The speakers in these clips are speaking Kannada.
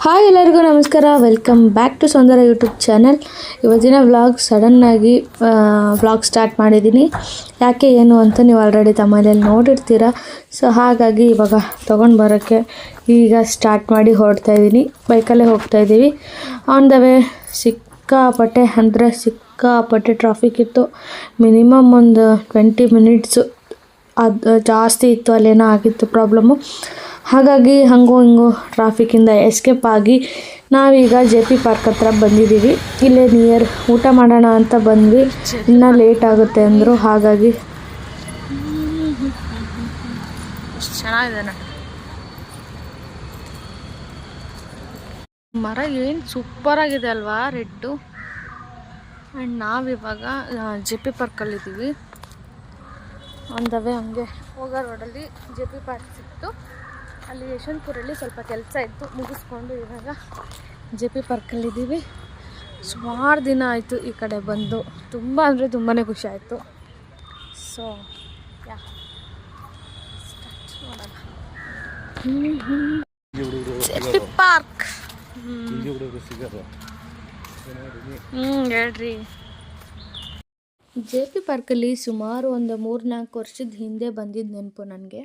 ಹಾಯ್ ಎಲ್ಲರಿಗೂ ನಮಸ್ಕಾರ, welcome back to Soundarya YouTube channel. ಇವತ್ತಿನ ವ್ಲಾಗ್ ಸಡನ್ನಾಗಿ ವ್ಲಾಗ್ ಸ್ಟಾರ್ಟ್ ಮಾಡಿದ್ದೀನಿ. ಯಾಕೆ ಏನು ಅಂತ ನೀವು ಆಲ್ರೆಡಿ ತಮ್ಮನೇಲಿ ನೋಡಿರ್ತೀರ. ಸೊ ಹಾಗಾಗಿ ಇವಾಗ ತೊಗೊಂಡು ಬರೋಕ್ಕೆ ಈಗ ಸ್ಟಾರ್ಟ್ ಮಾಡಿ ಹೊರಡ್ತಾಯಿದ್ದೀನಿ. ಬೈಕಲ್ಲೇ ಹೋಗ್ತಾಯಿದ್ದೀವಿ. ಆನ್ ದ ವೇ ಸಿಕ್ಕಾಪಟ್ಟೆ ಟ್ರಾಫಿಕ್ ಇತ್ತು. ಮಿನಿಮಮ್ ಒಂದು 20 ಮಿನಿಟ್ಸು ಅದು ಜಾಸ್ತಿ ಇತ್ತು. ಅಲ್ಲೇನೋ ಆಗಿತ್ತು ಪ್ರಾಬ್ಲಮ್ಮು. ಹಾಗಾಗಿ ಹಂಗೋ ಹಿಂಗೋ ಟ್ರಾಫಿಕ್ಕಿಂದ ಎಸ್ಕೇಪ್ ಆಗಿ ನಾವೀಗ JP ಪಾರ್ಕ್ ಹತ್ರ ಬಂದಿದ್ದೀವಿ. ಇಲ್ಲೇ ನಿಯರ್ ಊಟ ಮಾಡೋಣ ಅಂತ ಬಂದ್ವಿ. ಇನ್ನೂ ಲೇಟ್ ಆಗುತ್ತೆ ಅಂದರು. ಹಾಗಾಗಿ ಚೆನ್ನಾಗಿದೆ ಮರ, ಏನು ಸೂಪರಾಗಿದೆ ಅಲ್ವಾ, ರೆಡ್ಡು. ಆ್ಯಂಡ್ ನಾವಿವಾಗ JP ಪಾರ್ಕಲ್ಲಿದ್ದೀವಿ. ಆನ್ ದ ವೇ ಹಂಗೆ ಹೋಗೋ ರೋಡಲ್ಲಿ JP ಪಾರ್ಕ್ ಸಿಕ್ತು. ಅಲ್ಲಿ ಯಶವಂತಪುರಲ್ಲಿ ಸ್ವಲ್ಪ ಕೆಲಸ ಇತ್ತು, ಮುಗಿಸ್ಕೊಂಡು ಇವಾಗ JP ಪಾರ್ಕಲ್ಲಿದ್ದೀವಿ. ಸುಮಾರು ದಿನ ಆಯಿತು ಈ ಕಡೆ ಬಂದು. ತುಂಬ ಅಂದರೆ ತುಂಬಾ ಖುಷಿ ಆಯಿತು. So yeah JP park. ಹೇಳ್ರಿ. JP ಪಾರ್ಕಲ್ಲಿ ಸುಮಾರು ಒಂದು 3-4 ವರ್ಷದ ಹಿಂದೆ ಬಂದಿದ್ದು ನೆನಪು ನನಗೆ.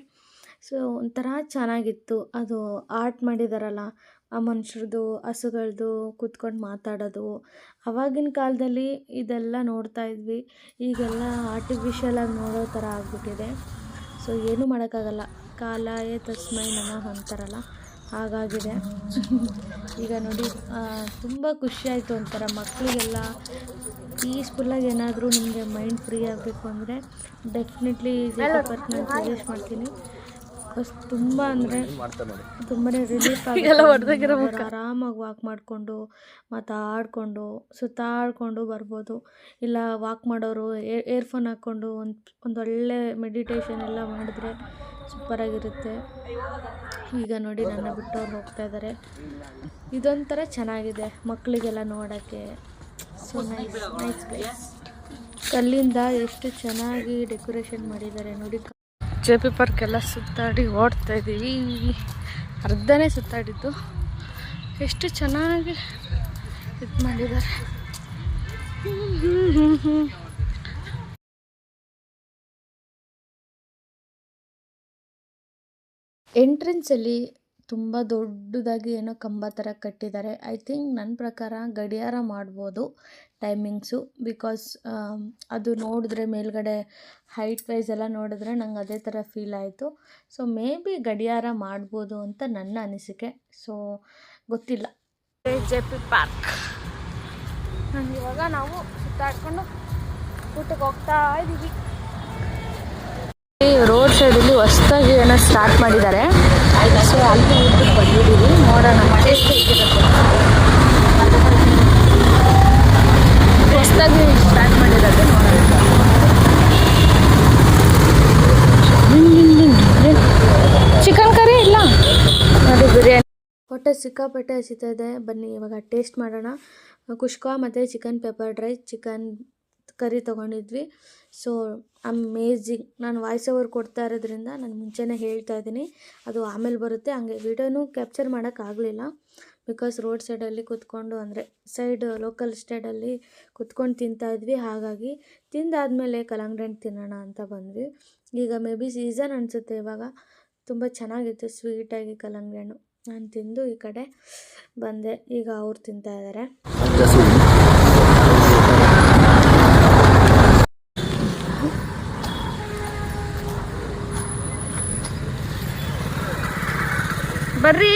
ಸೊ ಒಂಥರ ಚೆನ್ನಾಗಿತ್ತು. ಅದು ಆರ್ಟ್ ಮಾಡಿದಾರಲ್ಲ, ಆ ಮನುಷ್ಯರದು, ಹಸುಗಳದ್ದು ಕೂತ್ಕೊಂಡು ಮಾತಾಡೋದು. ಆವಾಗಿನ ಕಾಲದಲ್ಲಿ ಇದೆಲ್ಲ ನೋಡ್ತಾ ಇದ್ವಿ. ಈಗೆಲ್ಲ ಆರ್ಟಿಫಿಷಿಯಲಾಗಿ ನೋಡೋ ಥರ ಆಗಿಬಿಟ್ಟಿದೆ. ಸೊ ಏನೂ ಮಾಡೋಕ್ಕಾಗಲ್ಲ. ಕಾಲಾಯ ತಸ್ಮೈ ನಮಃ ಅಂತಾರಲ್ಲ, ಹಾಗಾಗಿದೆ. ಈಗ ನೋಡಿ, ತುಂಬ ಖುಷಿಯಾಯಿತು. ಒಂಥರ ಮಕ್ಕಳಿಗೆಲ್ಲ ಪೀಸ್ಫುಲ್ಲಾಗಿ ಏನಾದರೂ ನಿಮಗೆ ಮೈಂಡ್ ಫ್ರೀ ಆಗಬೇಕು ಅಂದರೆ ಡೆಫಿನೆಟ್ಲಿ JP ಪಾರ್ಕ್ ನಾನು ಸಜೆಸ್ಟ್ ಮಾಡ್ತೀನಿ. ತುಂಬ ಅಂದರೆ ತುಂಬಾ ರಿಲೀಫ್ ಆಗುತ್ತೆ. ಆರಾಮಾಗಿ ವಾಕ್ ಮಾಡಿಕೊಂಡು ಮಾತಾಡಿಕೊಂಡು ಸುತ್ತಾಡಿಕೊಂಡು ಬರ್ಬೋದು. ಇಲ್ಲ ವಾಕ್ ಮಾಡೋರು ಏರ್ಫೋನ್ ಹಾಕ್ಕೊಂಡು ಒಂದೊಳ್ಳೆ ಮೆಡಿಟೇಷನ್ ಎಲ್ಲ ಮಾಡಿದ್ರೆ ಸೂಪರಾಗಿರುತ್ತೆ. ಈಗ ನೋಡಿ, ನನ್ನ ಬಿಟ್ಟವ್ರು ಹೋಗ್ತಾ ಇದ್ದಾರೆ. ಇದೊಂಥರ ಚೆನ್ನಾಗಿದೆ ಮಕ್ಕಳಿಗೆಲ್ಲ ನೋಡೋಕ್ಕೆ. So nice place. ಕಲ್ಲಿಂದ ಎಷ್ಟು ಚೆನ್ನಾಗಿ ಡೆಕೋರೇಷನ್ ಮಾಡಿದ್ದಾರೆ ನೋಡಿ. JP ಪಾರ್ಕ್ ಎಲ್ಲ ಸುತ್ತಾಡಿ ಓಡ್ತಾ ಇದ್ದೀವಿ. ಅರ್ಧನೇ ಸುತ್ತಾಡಿದ್ದು. ಎಷ್ಟು ಚೆನ್ನಾಗಿ ಇದು ಮಾಡಿದ್ದಾರೆ. ಎಂಟ್ರೆನ್ಸಲ್ಲಿ ತುಂಬ ದೊಡ್ಡದಾಗಿ ಏನೋ ಕಂಬ ಥರ ಕಟ್ಟಿದ್ದಾರೆ. ಐ ಥಿಂಕ್ ನನ್ನ ಪ್ರಕಾರ ಗಡಿಯಾರ ಮಾಡ್ಬೋದು ಟೈಮಿಂಗ್ಸು. ಬಿಕಾಸ್ ಅದು ನೋಡಿದ್ರೆ ಮೇಲ್ಗಡೆ ಹೈಟ್ ವೈಸ್ ಎಲ್ಲ ನೋಡಿದ್ರೆ ನಂಗೆ ಅದೇ ಥರ ಫೀಲ್ ಆಯಿತು. ಸೊ ಮೇ ಬಿ ಗಡಿಯಾರ ಮಾಡ್ಬೋದು ಅಂತ ನನ್ನ ಅನಿಸಿಕೆ. ಸೊ ಗೊತ್ತಿಲ್ಲ. JP park. ಇವಾಗ ನಾವು ಸುತ್ತಾಡ್ಕೊಂಡು ಊಟಕ್ಕೆ ಹೋಗ್ತಾ ಇದ್ದೀವಿ. ರೋಡ್ ಸೈಡಲ್ಲಿ ಹೊಸದಾಗಿ ಏನೋ ಸ್ಟಾರ್ಟ್ ಮಾಡಿದ್ದಾರೆ. ಸೊ ಅಲ್ಲಿ ಊಟಕ್ಕೆ ಬಂದಿದ್ದೀವಿ. ನೋಡೋಣ ಟೇಸ್ಟ್ ಹೇಗಿರುತ್ತೆ. ಹೊಸದಾಗಿ ಸ್ಟಾರ್ಟ್ ಮಾಡಿರೋದು ನೋಡೋಣ. ಚಿಕನ್ ಕರಿ ಇಲ್ಲ ನೋಡಿ, ಬಿರಿಯಾನಿ. ಹೊಟ್ಟೆ ಸಿಕ್ಕಾಪಟ್ಟೆ ಹಸಿತಾ ಇದೆ. ಬನ್ನಿ ಇವಾಗ ಟೇಸ್ಟ್ ಮಾಡೋಣ. ಕುಷ್ಕಾ ಮತ್ತು chicken pepper dry, chicken curry ತೊಗೊಂಡಿದ್ವಿ. So amazing. ನಾನು ವಾಯ್ಸ್ ಓವರ್ ಕೊಡ್ತಾ ಇರೋದ್ರಿಂದ ನಾನು ಮುಂಚೆನೇ ಹೇಳ್ತಾ ಇದ್ದೀನಿ, ಅದು ಆಮೇಲೆ ಬರುತ್ತೆ. ಹಂಗೆ ವಿಡಿಯೋನೂ ಕ್ಯಾಪ್ಚರ್ ಮಾಡೋಕ್ಕಾಗಲಿಲ್ಲ. ಬಿಕಾಸ್ ರೋಡ್ ಸೈಡಲ್ಲಿ ಕೂತ್ಕೊಂಡು, ಅಂದರೆ ಲೋಕಲ್ ಸ್ಟೈಡಲ್ಲಿ ಕೂತ್ಕೊಂಡು ತಿಂತಾಯಿದ್ವಿ. ಹಾಗಾಗಿ ತಿಂದಾದಮೇಲೆ ಕಲ್ಲಂಗಡಿ ಹಣ್ಣು ತಿನ್ನೋಣ ಅಂತ ಬಂದ್ವಿ. ಈಗ ಮೇ ಬಿ ಸೀಸನ್ ಅನಿಸುತ್ತೆ ಇವಾಗ. ತುಂಬ ಚೆನ್ನಾಗಿತ್ತು ಸ್ವೀಟಾಗಿ ಕಲ್ಲಂಗಡಿ ಹಣ್ಣು. ನಾನು ತಿಂದು ಈ ಕಡೆ ಬಂದೆ. ಈಗ ಅವ್ರು ತಿಂತಾಯಿದ್ದಾರೆ. ಬರ್ರಿ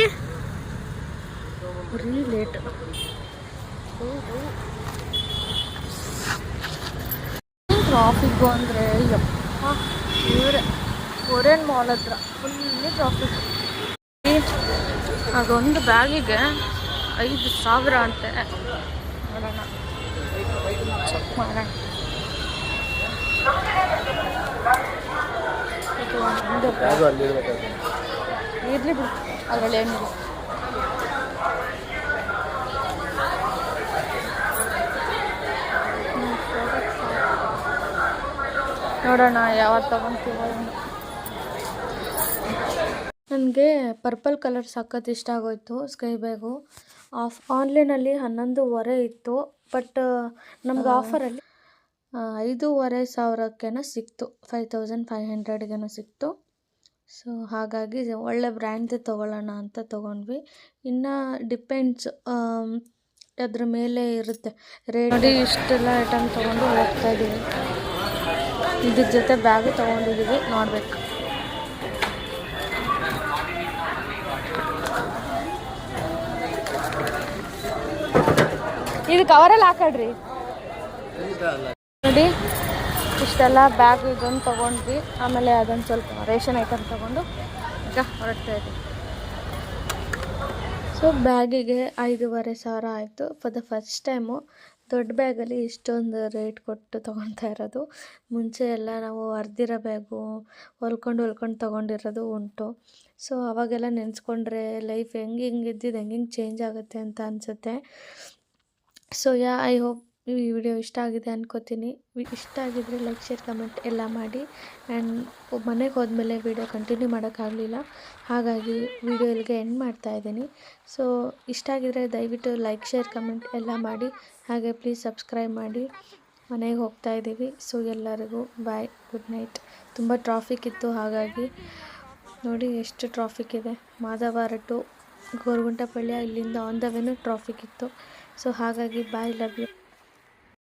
ಲೇಟ್. ಟ್ರಾಫಿಕ್ಕು ಅಂದರೆ ಯಪ್ಪ, ಇವರೇ ಕೊರಿಯನ್ ಮಾಲ್ ಹತ್ರ ಫುಲ್ಲಿ ಟ್ರಾಫಿಕ್. ಅದೊಂದು ಬ್ಯಾಗಿಗೆ 5,000 ಅಂತೆ. ನೋಡೋಣ, ಚೆಕ್ ಮಾಡೋಣ. ಇರಲಿ ಬಿಡು, ಅದರಲ್ಲಿ ಏನಿಲ್ಲ. ನೋಡೋಣ ಯಾವತ್ತು ತಗೊತೀವೋ. ನನಗೆ ಪರ್ಪಲ್ ಕಲರ್ ಸಖತ್ ಇಷ್ಟ ಆಗೋಯ್ತು ಸ್ಕೈ ಬ್ಯಾಗು. ಆನ್ಲೈನಲ್ಲಿ 11,500 ಇತ್ತು, ಬಟ್ ನಮ್ಗೆ ಆಫರಲ್ಲಿ 5,500ಕ್ಕೇನೋ ಸಿಕ್ತು, 5,500ಗೇನೋ ಸಿಕ್ತು. ಸೊ ಹಾಗಾಗಿ ಒಳ್ಳೆ ಬ್ರ್ಯಾಂಡ್ದೇ ತೊಗೊಳ್ಳೋಣ ಅಂತ ತೊಗೊಂಡ್ವಿ. ಇನ್ನು ಡಿಪೆಂಡ್ಸ್ ಅದ್ರ ಮೇಲೆ ಇರುತ್ತೆ ರೇಟ್. ನೋಡಿ ಇಷ್ಟೆಲ್ಲ ಐಟಮ್ ತೊಗೊಂಡು ಹೋಗ್ತಾಯಿದ್ದೀವಿ. ಇದ್ರ ಜೊತೆ ಬ್ಯಾಗು ತೊಗೊಂಡಿದ್ದೀವಿ, ನೋಡಬೇಕು. ಇದು ಕವರಲ್ಲಿ ಹಾಕಡ್ರಿ. ನೋಡಿ ಇಷ್ಟೆಲ್ಲ ಬ್ಯಾಗ್ ಇದೊಂದು ತೊಗೊಂಡ್ವಿ, ಆಮೇಲೆ ಅದೊಂದು ಸ್ವಲ್ಪ ರೇಷನ್ ಐಟಮ್ ತೊಗೊಂಡು ಈಗ ಹೊರಡ್ತಾ ಇದ್ವಿ. ಸೊ ಬ್ಯಾಗಿಗೆ 5,500 ಆಯಿತು. ಫಾರ್ ದ ಫಸ್ಟ್ ಟೈಮು ದೊಡ್ಡ ಬ್ಯಾಗಲ್ಲಿ ಇಷ್ಟೊಂದು ರೇಟ್ ಕೊಟ್ಟು ತೊಗೊತಾ ಇರೋದು. ಮುಂಚೆ ಎಲ್ಲ ನಾವು ಅರ್ದಿರೋ ಬ್ಯಾಗು ಹೊಲ್ಕೊಂಡು ತೊಗೊಂಡಿರೋದು ಉಂಟು. ಸೊ ಅವಾಗೆಲ್ಲ ನೆನೆಸ್ಕೊಂಡ್ರೆ ಲೈಫ್ ಹೆಂಗಿದ್ದಿದ್ದು ಹೆಂಗೆ ಚೇಂಜ್ ಆಗುತ್ತೆ ಅಂತ ಅನಿಸುತ್ತೆ. ಸೊ ಐ ಹೋಪ್ ಈ ವಿಡಿಯೋ ಇಷ್ಟ ಆಗಿದೆ ಅನ್ಕೋತೀನಿ. ಇಷ್ಟ ಆಗಿದ್ರೆ ಲೈಕ್, ಶೇರ್, ಕಮೆಂಟ್ ಎಲ್ಲ ಮಾಡಿ. ಆ್ಯಂಡ್ ಮನೆಗೆ ಹೋದ್ಮೇಲೆ ವಿಡಿಯೋ ಕಂಟಿನ್ಯೂ ಮಾಡೋಕ್ಕಾಗಲಿಲ್ಲ, ಹಾಗಾಗಿ ವಿಡಿಯೋ ಇಲ್ಲಿಗೆ ಎಂಡ್ ಮಾಡ್ತಾಯಿದ್ದೀನಿ. ಸೊ ಇಷ್ಟ ಆಗಿದ್ರೆ ದಯವಿಟ್ಟು ಲೈಕ್, ಶೇರ್, ಕಮೆಂಟ್ ಎಲ್ಲ ಮಾಡಿ. ಹಾಗೆ ಪ್ಲೀಸ್ ಸಬ್ಸ್ಕ್ರೈಬ್ ಮಾಡಿ. ಮನೆಗೆ ಹೋಗ್ತಾ ಇದ್ದೀವಿ. ಸೊ ಎಲ್ಲರಿಗೂ ಬಾಯ್, ಗುಡ್ ನೈಟ್. ತುಂಬ ಟ್ರಾಫಿಕ್ ಇತ್ತು, ಹಾಗಾಗಿ ನೋಡಿ ಎಷ್ಟು ಟ್ರಾಫಿಕ್ ಇದೆ. ಮಾಧವರ ಟು ಗೋರ್ಗುಂಟೆಪಾಳ್ಯ ಇಲ್ಲಿಂದ ಆನ್ ದ ವೇನೂ ಟ್ರಾಫಿಕ್ ಇತ್ತು. ಸೊ ಹಾಗಾಗಿ ಬಾಯ್, ಲವ್ ಯು.